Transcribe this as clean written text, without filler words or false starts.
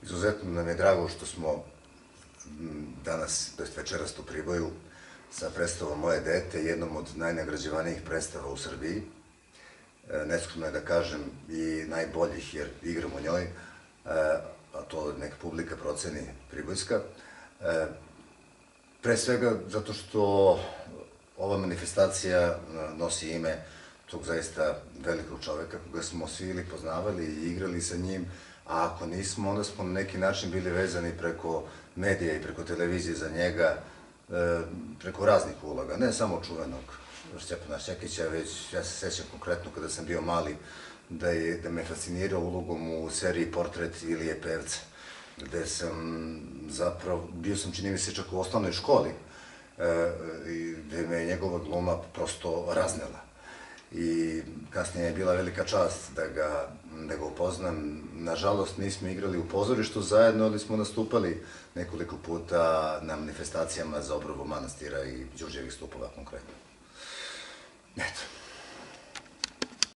Izuzetno nam je drago što smo danas, to jest večeras u Priboju, sa predstavom Moje dete, jednom od najnagrađivanijih predstava u Srbiji. Neskromno je da kažem i najboljih, jer igram u njoj, a to neka publika proceni pribojska. Pre svega zato što ova manifestacija nosi ime tog zaista velikog čoveka koga smo svi ili poznavali i igrali sa njim, a ako nismo, onda smo na neki način bili vezani preko medija i preko televizije za njega, preko raznih uloga, ne samo čuvenog Stjepana Šekića, već ja se sećam konkretno kada sam bio mali da me fascinirao ulogom u seriji Portret Ilije Pevca, gde sam zapravo, bio sam čini mi se čak u osnovnoj školi, gde me njegova gluma prosto raznela. I kasnije je bila velika čast da ga upoznam. Nažalost, nismo igrali u pozorištu zajedno, ali smo nastupali nekoliko puta na manifestacijama za obnovu manastira i Đurđevih stupova konkretno.